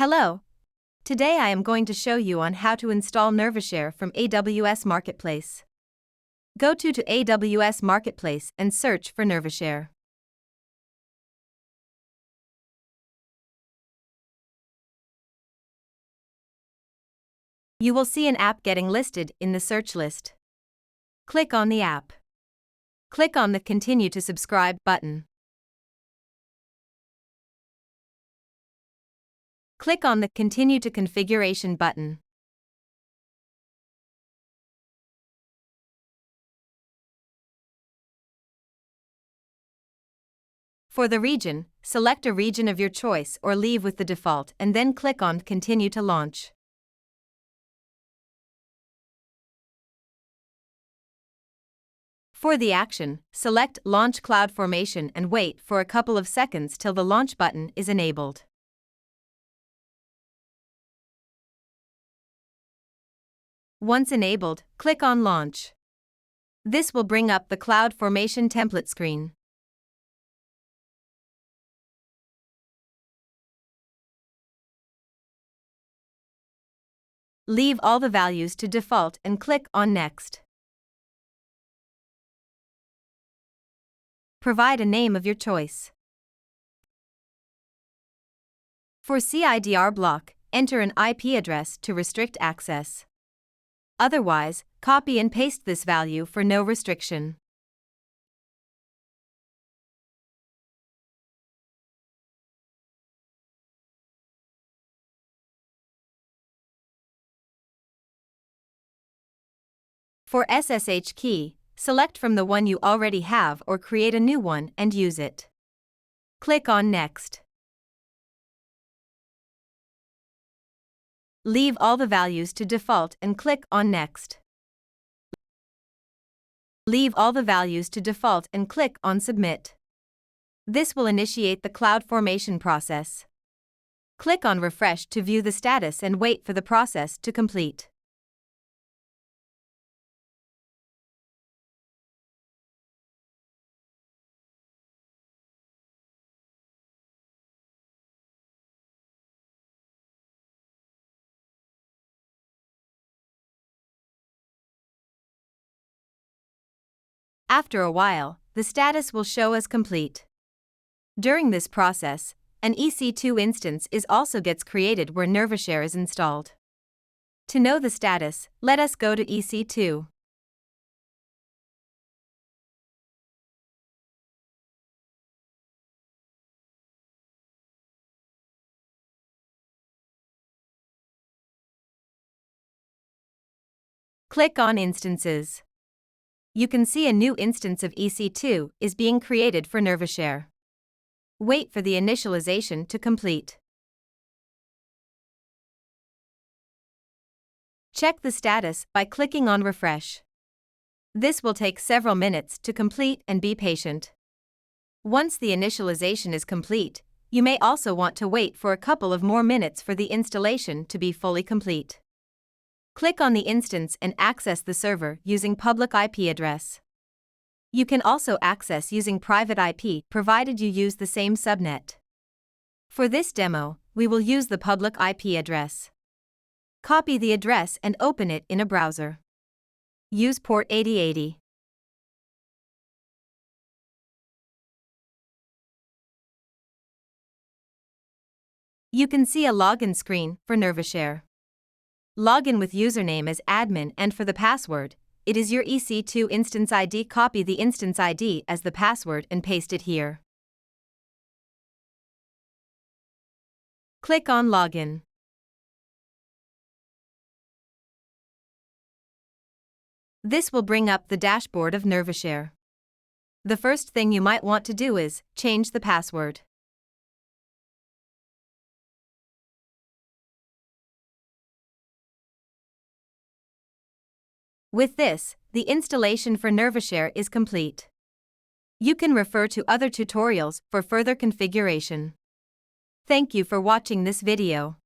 Hello. Today I am going to show you on how to install NirvaShare from AWS Market Place. Go to AWS Market Place and search for NirvaShare. You will see an app getting listed in the search list. Click on the app. Click on the Continue to Subscribe button. Click on the Continue to Configuration button. For the region, select a region of your choice or leave with the default and then click on Continue to Launch. For the action, select Launch CloudFormation and wait for a couple of seconds till the Launch button is enabled. Once enabled, click on Launch. This will bring up the CloudFormation template screen. Leave all the values to default and click on Next. Provide a name of your choice. For CIDR block, enter an IP address to restrict access. Otherwise, copy and paste this value for no restriction. For SSH key, select from the one you already have or create a new one and use it. Click on Next. Leave all the values to default and click on Next. Leave all the values to default and click on Submit. This will initiate the CloudFormation process. Click on Refresh to view the status and wait for the process to complete. After a while, the status will show as complete. During this process, an EC2 instance also gets created where NirvaShare is installed. To know the status, let us go to EC2. Click on Instances. You can see a new instance of EC2 is being created for NirvaShare. Wait for the initialization to complete. Check the status by clicking on Refresh. This will take several minutes to complete and be patient. Once the initialization is complete, you may also want to wait for a couple of more minutes for the installation to be fully complete. Click on the instance and access the server using public IP address. You can also access using private IP provided you use the same subnet. For this demo, we will use the public IP address. Copy the address and open it in a browser. Use port 8080. You can see a login screen for NirvaShare. Log in with username as admin and for the password, it is your EC2 instance ID. Copy the instance ID as the password and paste it here. Click on Login. This will bring up the dashboard of NirvaShare. The first thing you might want to do is change the password. With this, the installation for NirvaShare is complete. You can refer to other tutorials for further configuration. Thank you for watching this video.